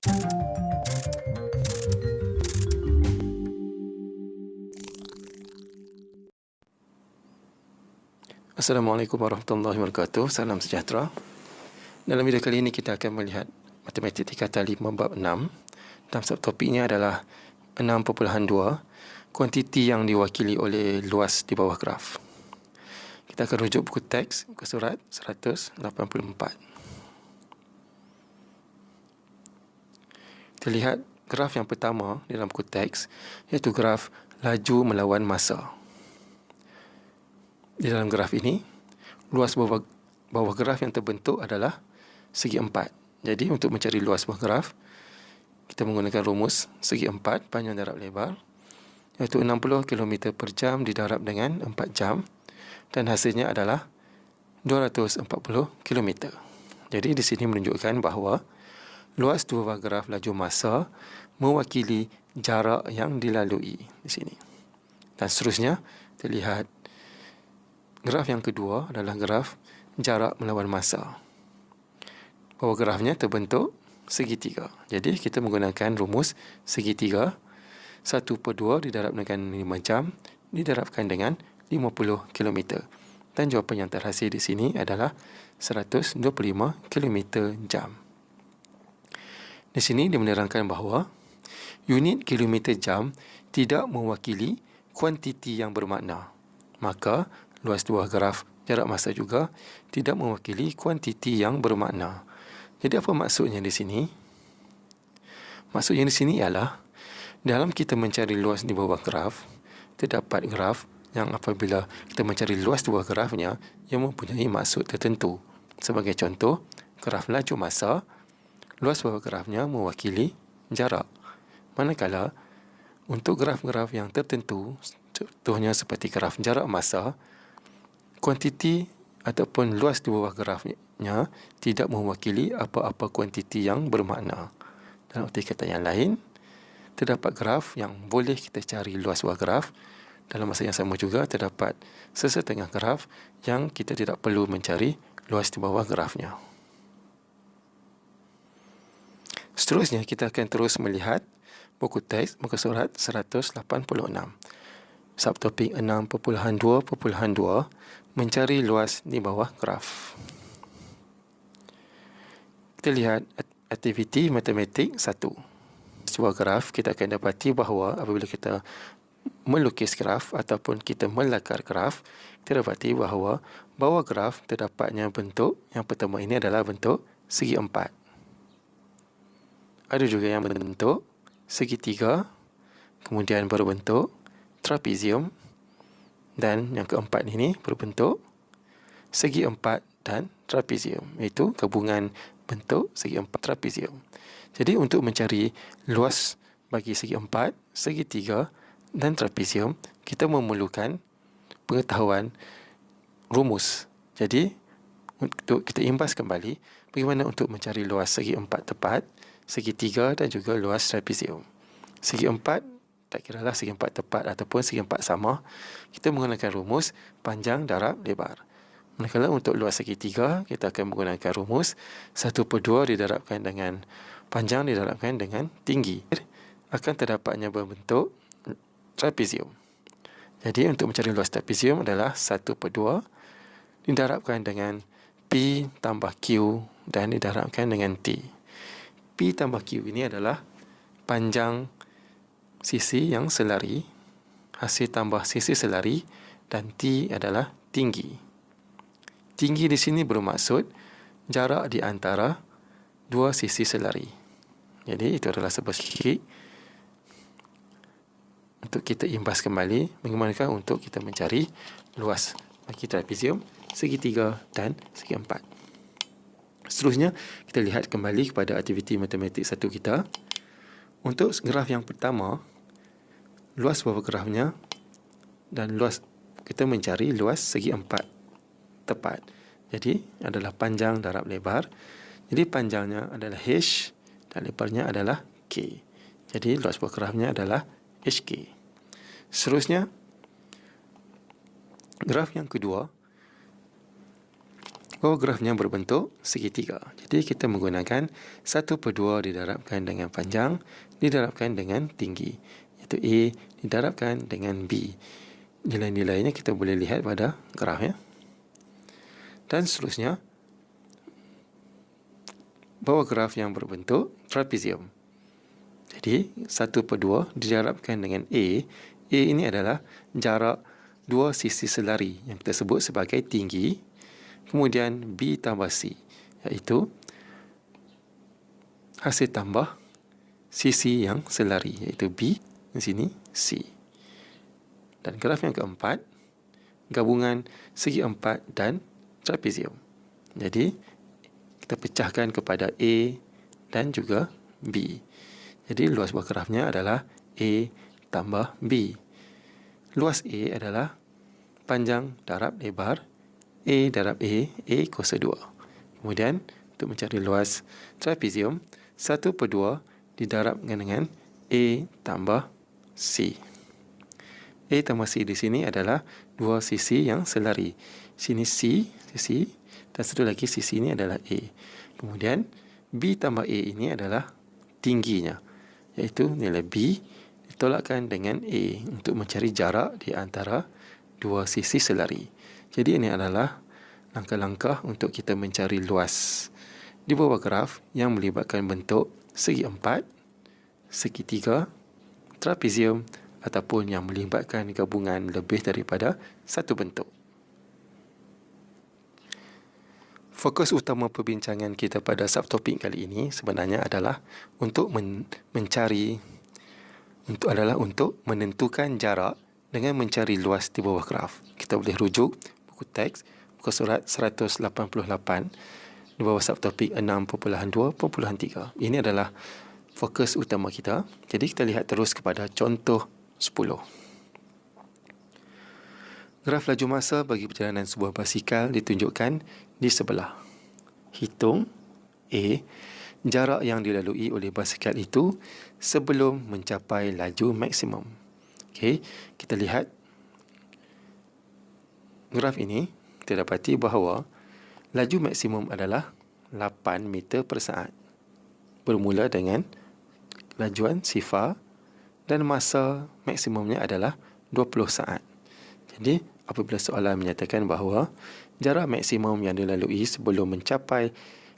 Assalamualaikum warahmatullahi wabarakatuh. Salam sejahtera. Dalam video kali ini kita akan melihat matematik tingkatan 5 bab 6. Dalam subtopiknya adalah 6.2, kuantiti yang diwakili oleh luas di bawah graf. Kita akan rujuk buku teks, buku surat 184. Kita lihat graf yang pertama dalam buku teks, iaitu graf laju melawan masa. Di dalam graf ini, luas bawah graf yang terbentuk adalah segi 4. Jadi untuk mencari luas bawah graf, kita menggunakan rumus segi 4 panjang darab lebar, iaitu 60 km per jam didarab dengan 4 jam, dan hasilnya adalah 240 km. Jadi di sini menunjukkan bahawa luas dua graf laju masa mewakili jarak yang dilalui di sini. Dan seterusnya, kita lihat graf yang kedua adalah graf jarak melawan masa. Bawah grafnya terbentuk segitiga. Jadi kita menggunakan rumus segitiga 1/2 didarab dengan 5 jam didarabkan dengan 50 km. Dan jawapan yang terhasil di sini adalah 125 km jam. Di sini dia menerangkan bahawa unit kilometer jam tidak mewakili kuantiti yang bermakna. Maka luas dua graf jarak masa juga tidak mewakili kuantiti yang bermakna. Jadi apa maksudnya di sini? Maksudnya di sini ialah dalam kita mencari luas di bawah graf, terdapat graf yang apabila kita mencari luas dua grafnya, ia mempunyai maksud tertentu. Sebagai contoh, graf laju masa, luas bawah grafnya mewakili jarak. Manakala untuk graf-graf yang tertentu, contohnya seperti graf jarak masa, kuantiti ataupun luas di bawah grafnya tidak mewakili apa-apa kuantiti yang bermakna. Dalam arti kata yang lain, terdapat graf yang boleh kita cari luas bawah graf. Dalam masa yang sama juga terdapat sesetengah graf yang kita tidak perlu mencari luas di bawah grafnya. Seterusnya kita akan terus melihat buku teks, muka surat 186. Subtopik 6.2.2, mencari luas di bawah graf. Kita lihat aktiviti matematik 1. Sebuah graf, kita akan dapati bahawa apabila kita melukis graf ataupun kita melakar graf, kita dapati bahawa bawah graf terdapatnya bentuk. Yang pertama ini adalah bentuk segi 4. Ada juga yang berbentuk segitiga, kemudian berbentuk trapezium, dan yang keempat ini berbentuk segi 4 dan trapezium, iaitu gabungan bentuk segi 4 trapezium. Jadi untuk mencari luas bagi segi 4, segitiga dan trapezium, kita memerlukan pengetahuan rumus. Jadi untuk kita imbas kembali bagaimana untuk mencari luas segi 4 tepat, segitiga dan juga luas trapezium. Segi 4 tak kiralah segi 4 tepat ataupun segi 4 sama, kita menggunakan rumus panjang darab lebar. Manakala untuk luas segitiga, kita akan menggunakan rumus 1/2 didarabkan dengan panjang didarabkan dengan tinggi. Akan terdapatnya berbentuk trapezium. Jadi untuk mencari luas trapezium adalah 1/2 didarabkan dengan P tambah Q dan didarabkan dengan T. P tambah Q ini adalah panjang sisi yang selari, hasil tambah sisi selari, dan T adalah tinggi. Tinggi di sini bermaksud jarak di antara dua sisi selari. Jadi itu adalah sebuah segi. Untuk kita imbas kembali, bagaimanakah untuk kita mencari luas bagi trapezium, segitiga dan segi 4. Seterusnya, kita lihat kembali kepada aktiviti matematik 1 kita. Untuk graf yang pertama, luas bawah grafnya dan luas, kita mencari luas segi 4 tepat. Jadi adalah panjang darab lebar. Jadi panjangnya adalah H dan lebarnya adalah K. Jadi luas bawah grafnya adalah HK. Seterusnya, graf yang kedua, bawah grafnya berbentuk segitiga. Jadi kita menggunakan 1/2 didarabkan dengan panjang didarabkan dengan tinggi, iaitu A didarabkan dengan B. Nilai-nilainya kita boleh lihat pada graf ya. Dan seterusnya, bawah graf yang berbentuk trapezium. Jadi 1/2 didarabkan dengan A. A ini adalah jarak dua sisi selari yang kita sebut sebagai tinggi. Kemudian B tambah C, iaitu hasil tambah sisi yang selari, iaitu B di sini C. Dan graf yang keempat, gabungan segi empat dan trapezium. Jadi kita pecahkan kepada A dan juga B. Jadi luas bawah grafnya adalah A tambah B. Luas A adalah panjang darab lebar A darab A kuasa 2. Kemudian untuk mencari luas trapezium, 1/2 didarabkan dengan A tambah C. A tambah C di sini adalah dua sisi yang selari. Sini C, sisi, dan satu lagi sisi ini adalah A. Kemudian B tambah A ini adalah tingginya, iaitu nilai B ditolakkan dengan A untuk mencari jarak di antara dua sisi selari. Jadi ini adalah langkah-langkah untuk kita mencari luas di bawah graf yang melibatkan bentuk segi empat, segitiga, trapezium ataupun yang melibatkan gabungan lebih daripada satu bentuk. Fokus utama perbincangan kita pada subtopik kali ini sebenarnya adalah untuk untuk menentukan jarak dengan mencari luas di bawah graf. Kita boleh rujuk buku teks muka surat 188 di bawah subtopik 6.2.3. Ini adalah fokus utama kita. Jadi kita lihat terus kepada contoh 10. Graf laju masa bagi perjalanan sebuah basikal ditunjukkan di sebelah. Hitung A, jarak yang dilalui oleh basikal itu sebelum mencapai laju maksimum. Okey, kita lihat graf ini, kita dapati bahawa laju maksimum adalah 8 meter per saat. Bermula dengan lajuan sifar dan masa maksimumnya adalah 20 saat. Jadi, apabila soalan menyatakan bahawa jarak maksimum yang dilalui sebelum mencapai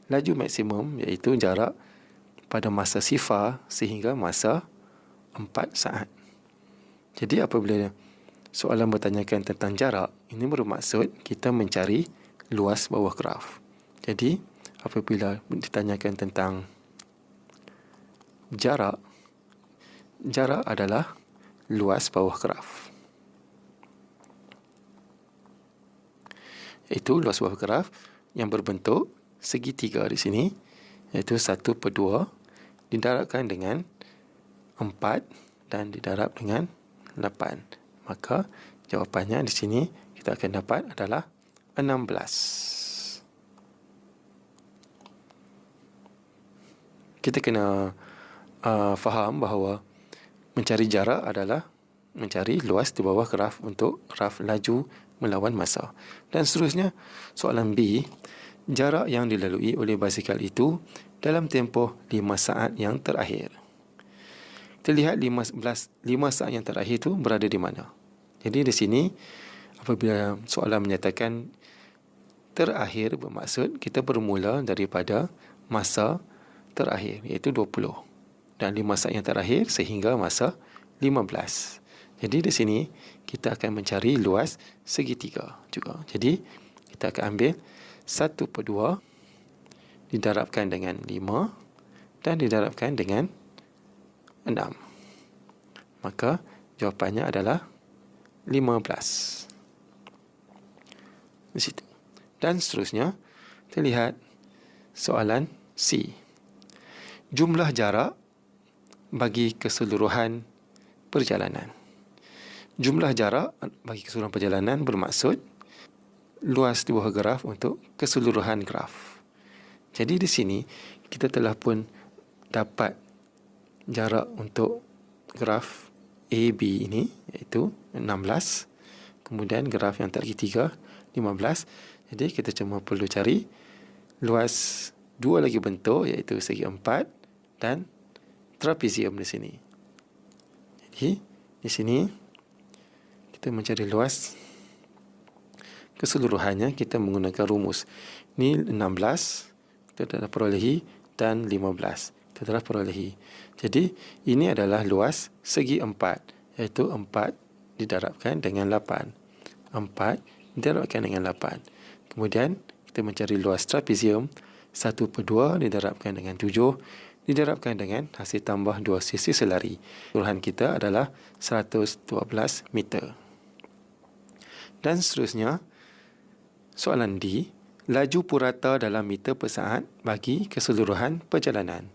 laju maksimum iaitu jarak pada masa sifar sehingga masa 4 saat. Jadi, apabila soalan bertanyakan tentang jarak, ini bermaksud kita mencari luas bawah graf. Jadi, apabila ditanyakan tentang jarak adalah luas bawah graf. Itu luas bawah graf yang berbentuk segitiga di sini, iaitu 1/2 didarabkan dengan 4 dan didarab dengan 8. Maka jawapannya di sini kita akan dapat adalah 16. Kita kena faham bahawa mencari jarak adalah mencari luas di bawah graf untuk graf laju melawan masa. Dan seterusnya, soalan B, jarak yang dilalui oleh basikal itu dalam tempoh 5 saat yang terakhir. Kita lihat 5 saat yang terakhir itu berada di mana. Jadi di sini, apabila soalan menyatakan terakhir, bermaksud kita bermula daripada masa terakhir, iaitu 20. Dan 5 saat yang terakhir sehingga masa 15. Jadi di sini kita akan mencari luas segitiga juga. Jadi kita akan ambil 1/2 didarabkan dengan 5 dan didarabkan dengan 6. Maka jawapannya adalah 15. Di situ. Dan seterusnya, kita lihat soalan C. Jumlah jarak bagi keseluruhan perjalanan. Jumlah jarak bagi keseluruhan perjalanan bermaksud luas di bawah graf untuk keseluruhan graf. Jadi di sini kita telah pun dapat jarak untuk graf AB ini, iaitu 16. Kemudian graf yang terbagi 3, 15. Jadi kita cuma perlu cari luas dua lagi bentuk, iaitu segi empat dan trapezium di sini. Jadi di sini kita mencari luas keseluruhannya, kita menggunakan rumus. Ini 16, kita telah perolehi, dan 15, kita telah perolehi. Jadi ini adalah luas segi empat, iaitu 4 didarabkan dengan 8. 4 didarabkan dengan 8. Kemudian kita mencari luas trapezium, 1/2 didarabkan dengan 7, didarabkan dengan hasil tambah 2 sisi selari. Keseluruhan kita adalah 112 meter. Dan seterusnya, soalan D, laju purata dalam meter per saat bagi keseluruhan perjalanan.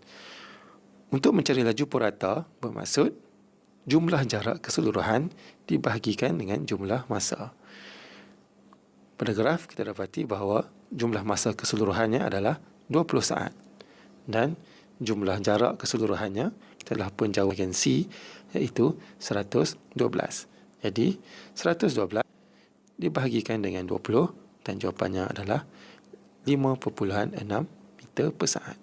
Untuk mencari laju purata bermaksud jumlah jarak keseluruhan dibahagikan dengan jumlah masa. Pada graf kita dapati bahawa jumlah masa keseluruhannya adalah 20 saat dan jumlah jarak keseluruhannya kita telah pun jauh bahagian C, iaitu 112. Jadi 112 dibahagikan dengan 20 dan jawapannya adalah 5.6 meter per saat.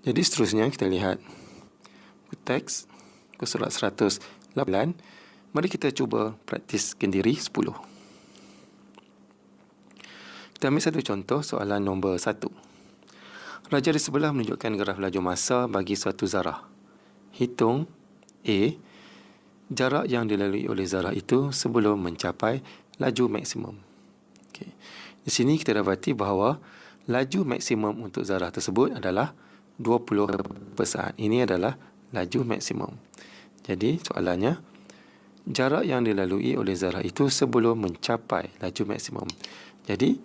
Jadi seterusnya kita lihat teks ke surat 108. Mari kita cuba praktiskan diri 10. Kita ambil satu contoh soalan nombor 1. Raja di sebelah menunjukkan graf laju masa bagi suatu zarah. Hitung A, jarak yang dilalui oleh zarah itu sebelum mencapai laju maksimum. Okay. Di sini kita dapati bahawa laju maksimum untuk zarah tersebut adalah 20 per saat. Ini adalah laju maksimum. Jadi soalannya, jarak yang dilalui oleh zarah itu sebelum mencapai laju maksimum. Jadi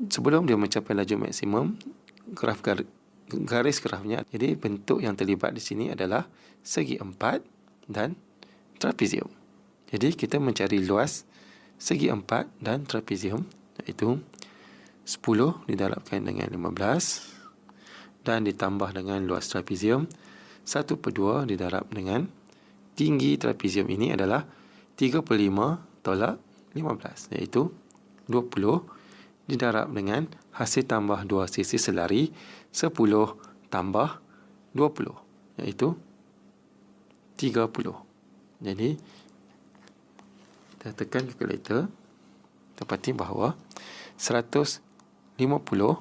sebelum dia mencapai laju maksimum, garis grafnya, jadi bentuk yang terlibat di sini adalah segi empat dan trapezium. Jadi kita mencari luas segi empat dan trapezium, iaitu 10 didarabkan dengan 15 dan ditambah dengan luas trapezium 1/2 didarab dengan tinggi trapezium ini adalah 35 tolak 15, iaitu 20 didarab dengan hasil tambah 2 sisi selari 10 tambah 20, iaitu 30. Jadi kita tekan kalkulator, dapati bahawa 150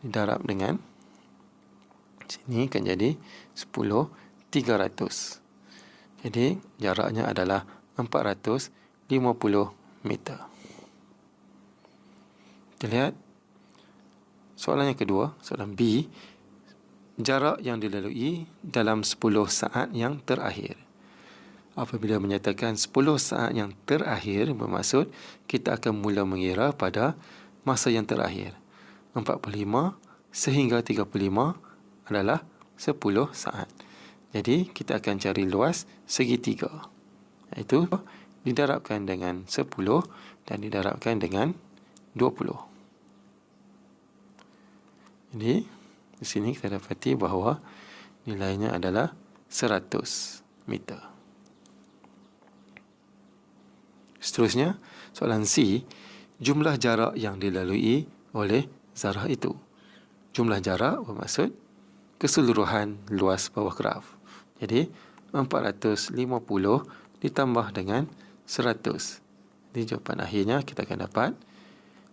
didarab dengan sini akan jadi 10/300. Jadi jaraknya adalah 450 meter. Kita lihat soalan yang kedua, soalan B. Jarak yang dilalui dalam 10 saat yang terakhir. Apabila menyatakan 10 saat yang terakhir, bermaksud kita akan mula mengira pada masa yang terakhir. 45 sehingga 35 adalah 10 saat. Jadi kita akan cari luas segitiga, iaitu didarabkan dengan 10 dan didarabkan dengan 20. Jadi di sini kita dapati bahawa nilainya adalah 100 meter. Seterusnya, soalan C, jumlah jarak yang dilalui oleh zarah itu. Jumlah jarak bermaksud keseluruhan luas bawah graf. Jadi 450 ditambah dengan 100. Jadi jawapan akhirnya kita akan dapat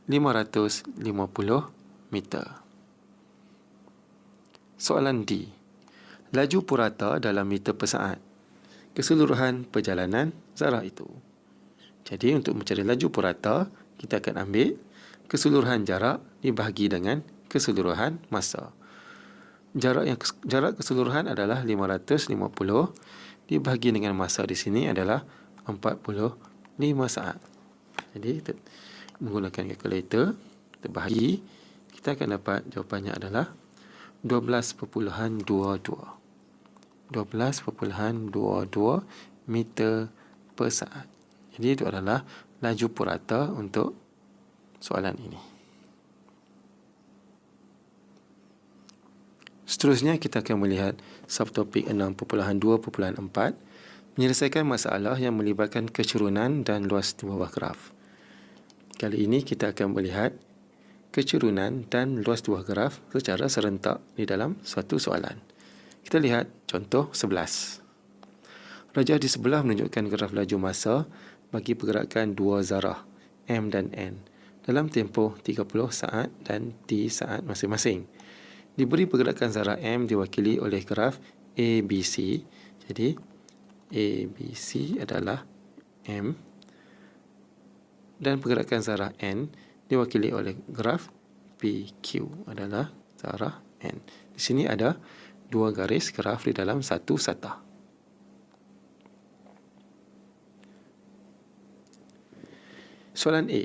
550 meter. Soalan D, laju purata dalam meter per saat keseluruhan perjalanan zarah itu. Jadi untuk mencari laju purata, kita akan ambil keseluruhan jarak dibahagi dengan keseluruhan masa. Jarak keseluruhan adalah 550 dibahagi dengan masa di sini adalah 45 saat. Jadi menggunakan kalkulator, kita bahagi, kita akan dapat jawapannya adalah 12.22 meter per saat. Jadi itu adalah laju purata untuk soalan ini. Seterusnya kita akan melihat subtopik 6.2.4. Menyelesaikan masalah yang melibatkan kecerunan dan luas di bawah graf. Kali ini kita akan melihat kecerunan dan luas di bawah graf secara serentak di dalam suatu soalan. Kita lihat contoh 11. Rajah di sebelah menunjukkan graf laju masa bagi pergerakan dua zarah M dan N dalam tempoh 30 saat dan T saat masing-masing. Diberi pergerakan zarah M diwakili oleh graf ABC. Jadi ABC adalah M dan pergerakan zarah N diwakili oleh graf PQ adalah zarah N. Di sini ada dua garis graf di dalam satu satah. Soalan A.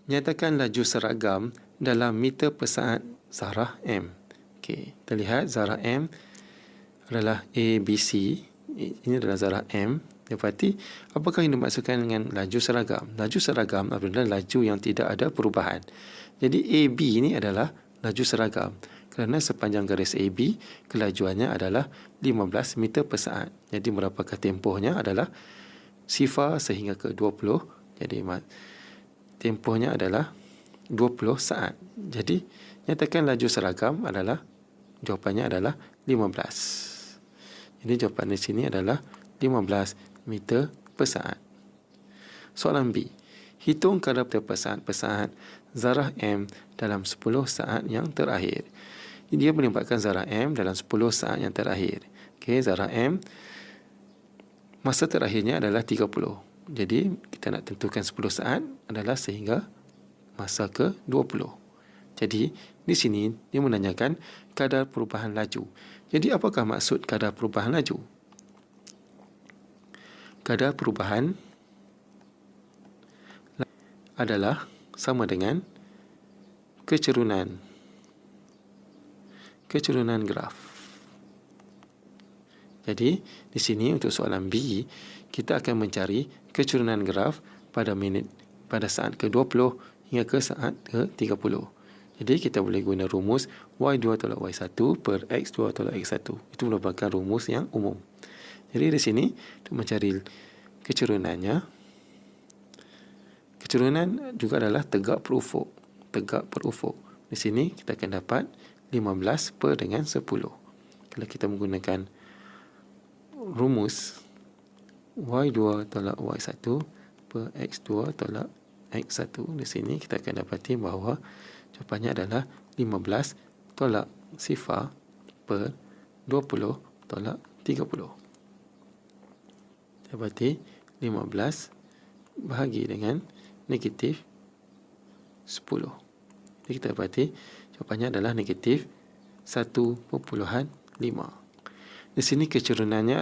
Nyatakan laju seragam dalam meter per saat zarah M. Okey, kita lihat zarah M adalah ABC. Ini adalah zarah M. Dapati apakah yang dimaksudkan dengan laju seragam? Laju seragam adalah laju yang tidak ada perubahan. Jadi AB ini adalah laju seragam kerana sepanjang garis AB kelajuannya adalah 15 meter per saat. Jadi berapakah tempohnya adalah 0 sehingga ke 20. Jadi tempohnya adalah 20 saat. Jadi nyatakan laju seragam adalah jawapannya adalah 15. Jadi jawapan di sini adalah 15 meter per saat. Soalan B. Hitung kadar per saat zarah M dalam 10 saat yang terakhir. Dia melibatkan zarah M dalam 10 saat yang terakhir. Okey, zarah M masa terakhirnya adalah 30. Jadi kita nak tentukan 10 saat adalah sehingga masa ke 20. Jadi di sini dia menanyakan kadar perubahan laju. Jadi apakah maksud kadar perubahan laju? Kadar perubahan adalah sama dengan kecerunan graf. Jadi di sini untuk soalan B kita akan mencari kecerunan graf pada saat ke-20 hingga ke saat ke-30. Jadi kita boleh guna rumus Y2 tolak Y1 per X2 tolak X1. Itu merupakan rumus yang umum. Jadi di sini untuk mencari kecerunannya, kecerunan juga adalah tegak perufuk. Di sini kita akan dapat 15 per dengan 10. Kalau kita menggunakan rumus Y2 tolak Y1 per X2 tolak X1, di sini kita akan dapati bahawa jawapannya adalah 15 tolak 0 per 20 tolak 30. Dapati 15 bahagi dengan negatif 10. Jadi kita dapati jawapannya adalah negatif 1.5. Di sini kecerunannya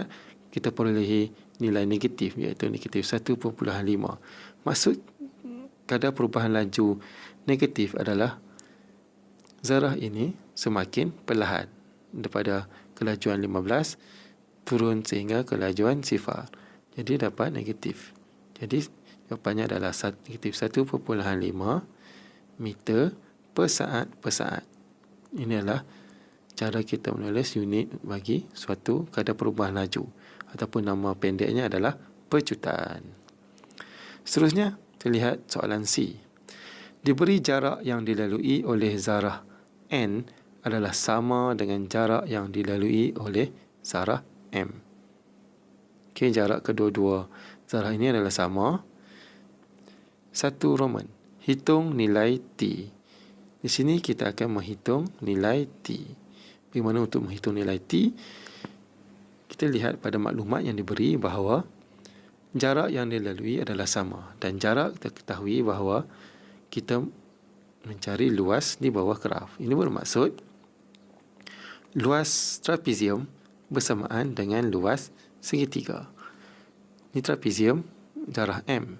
kita perolehi nilai negatif, iaitu negatif 1.5. Maksud kadar perubahan laju negatif adalah zarah ini semakin perlahan daripada kelajuan 15 turun sehingga kelajuan 0. Jadi dapat negatif. Jadi jawapannya adalah negatif 1.5 meter per saat. Ini adalah cara kita menulis unit bagi suatu kadar perubahan laju, ataupun nama pendeknya adalah percutaan. Seterusnya, kita lihat soalan C. Diberi jarak yang dilalui oleh zarah N adalah sama dengan jarak yang dilalui oleh zarah M. Okey, jarak kedua-dua zarah ini adalah sama. 1 Roman. Hitung nilai T. Di sini kita akan menghitung nilai T. Bagaimana untuk menghitung nilai T? Kita lihat pada maklumat yang diberi bahawa jarak yang dilalui adalah sama, dan jarak kita ketahui bahawa kita mencari luas di bawah graf. Ini bermaksud luas trapezium bersamaan dengan luas segitiga. Ini trapezium zarah M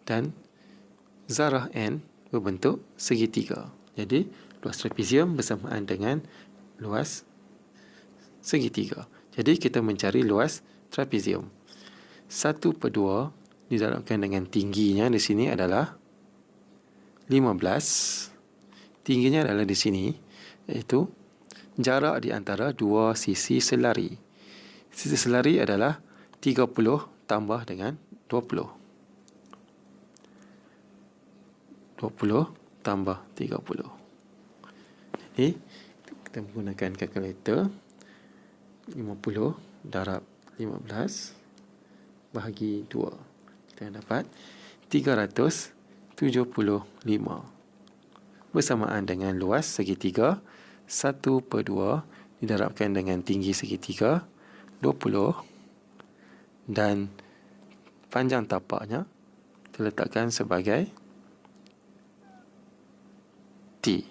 dan zarah N berbentuk segitiga. Jadi luas trapezium bersamaan dengan luas segitiga. Jadi kita mencari luas trapezium. 1/2 didarabkan dengan tingginya di sini adalah 15. Tingginya adalah di sini, iaitu jarak di antara dua sisi selari. Sisi selari adalah 30 tambah dengan 20. 20 tambah 30. Jadi kita menggunakan kalkulator. 50 darab 15 bahagi 2. Kita dapat 375 bersamaan dengan luas segitiga 1/2 didarabkan dengan tinggi segitiga 20 dan panjang tapaknya diletakkan sebagai T.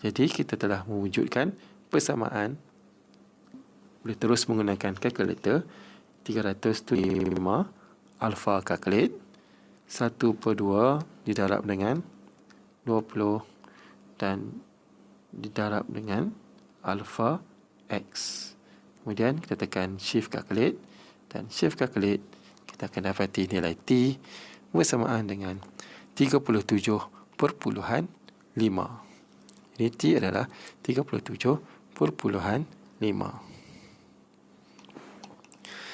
Jadi kita telah mewujudkan persamaan. Boleh terus menggunakan kalkulator. 375 alfa kalkulat 1/2 didarab dengan 20 dan didarab dengan alfa X. Kemudian kita tekan shift kalkulat dan shift kalkulat, kita akan dapati nilai T bersamaan dengan 37.5. Jadi T adalah 37.5.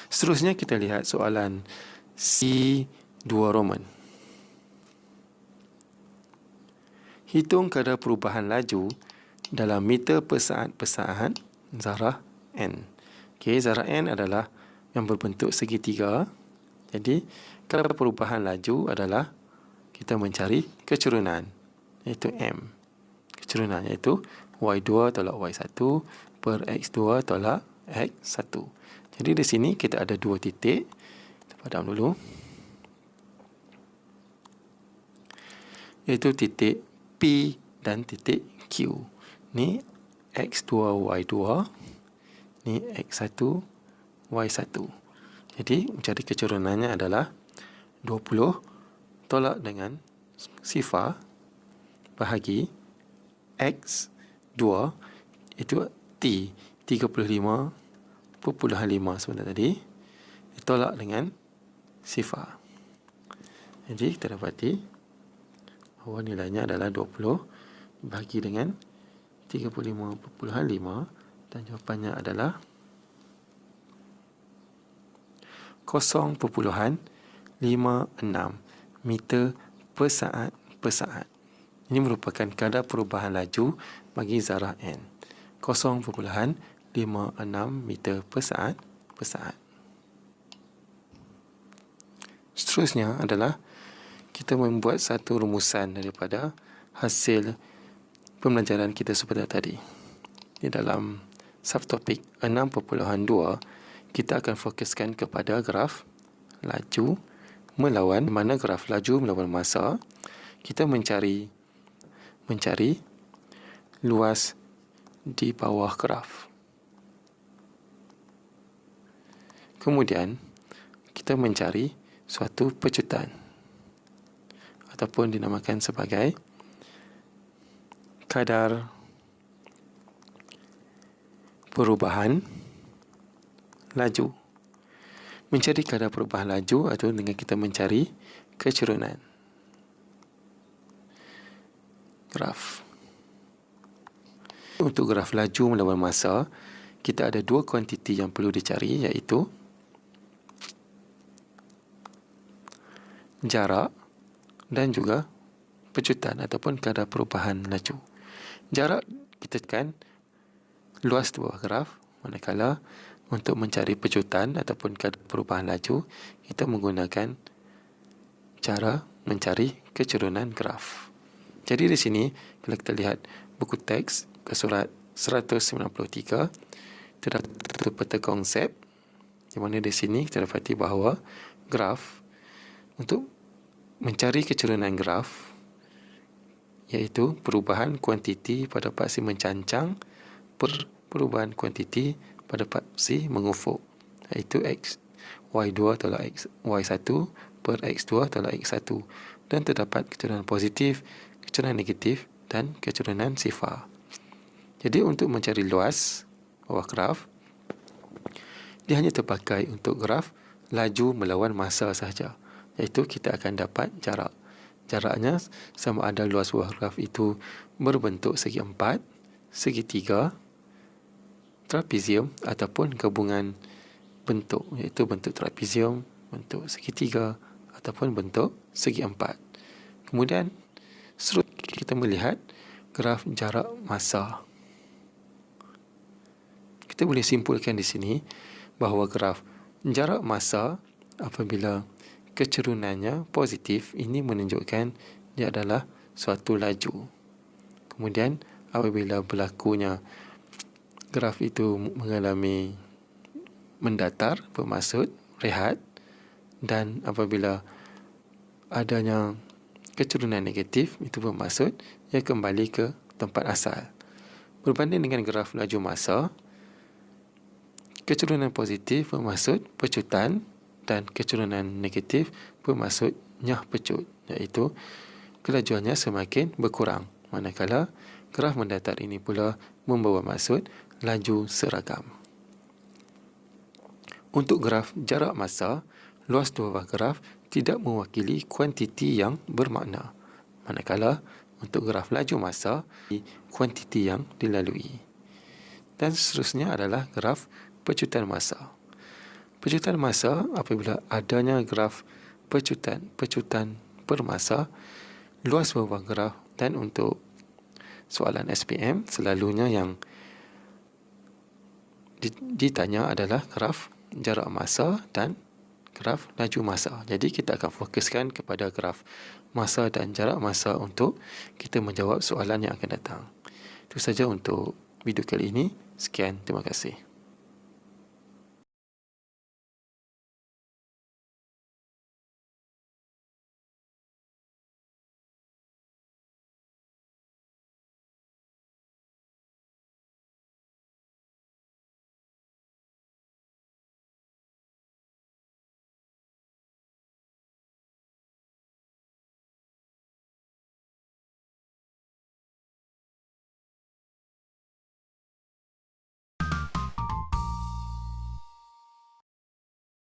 Seterusnya kita lihat soalan C2 Roman. Hitung kadar perubahan laju dalam meter per saat zarah N. Okey, zarah N adalah yang berbentuk segitiga. Jadi, kadar perubahan laju adalah kita mencari kecurunan, iaitu M. Kecurunan iaitu Y2 tolak Y1 per X2 tolak X1. Jadi di sini kita ada dua titik. Kita padam dulu. Iaitu titik P dan titik Q. Ni X2 Y2, ni X1 Y1. Jadi mencari kecurunannya adalah 20 tolak dengan sifar bahagi X2 itu T 35.5 sebentar tadi ditolak dengan sifar. Jadi kita dapati bahawa nilainya adalah 20 dibagi dengan 35.5 dan jawapannya adalah 0.56 meter per saat. Ini merupakan kadar perubahan laju bagi zarah N. 0.56 meter per saat. Seterusnya adalah kita membuat satu rumusan daripada hasil pembelajaran kita seperti tadi. Di dalam subtopik 6.2, kita akan fokuskan kepada graf laju melawan, mana graf laju melawan masa. Kita mencari luas di bawah graf. Kemudian kita mencari suatu pecutan ataupun dinamakan sebagai kadar perubahan laju. Mencari kadar perubahan laju atau dengan kita mencari kecurunan graf. Untuk graf laju melawan masa, kita ada dua kuantiti yang perlu dicari, iaitu jarak dan juga pecutan ataupun kadar perubahan laju. Jarak kita tekan luas di bawah graf, manakala untuk mencari pecutan ataupun kadar perubahan laju, kita menggunakan cara mencari kecurunan graf. Jadi di sini, kalau kita lihat buku teks ke surat 193, terdapat peta konsep, di mana di sini kita dapati bahawa graf, untuk mencari kecurunan graf, iaitu perubahan kuantiti pada paksi mencancang per perubahan kuantiti pada paksi mengufuk, iaitu Y2 tolak Y1 per X2 tolak X1, dan terdapat kecurunan positif, kecurunan negatif dan kecurunan sifar. Jadi untuk mencari luas bawah graf, dia hanya terpakai untuk graf laju melawan masa sahaja, iaitu kita akan dapat jarak. Jaraknya sama ada luas bawah graf itu berbentuk segi empat, segitiga, trapezium ataupun gabungan bentuk, iaitu bentuk trapezium, bentuk segitiga ataupun bentuk segi empat. Kemudian kita melihat graf jarak masa. Kita boleh simpulkan di sini bahawa graf jarak masa apabila kecerunannya positif, ini menunjukkan dia adalah suatu laju. Kemudian apabila berlakunya graf itu mengalami mendatar, bermaksud rehat, dan apabila adanya kecerunan negatif, itu bermaksud ia kembali ke tempat asal. Berbanding dengan graf laju masa, kecerunan positif bermaksud pecutan dan kecerunan negatif bermaksud nyah pecut, iaitu kelajuannya semakin berkurang. Manakala graf mendatar ini pula membawa maksud laju seragam. Untuk graf jarak masa, luas dua buah graf tidak mewakili kuantiti yang bermakna. Manakala untuk graf laju masa, kuantiti yang dilalui. Dan seterusnya adalah graf pecutan masa. Pecutan masa apabila adanya graf pecutan per masa, luas buah graf, dan untuk soalan SPM selalunya yang ditanya adalah graf jarak masa dan graf laju masa. Jadi kita akan fokuskan kepada graf masa dan jarak masa untuk kita menjawab soalan yang akan datang. Itu saja untuk video kali ini. Sekian, terima kasih.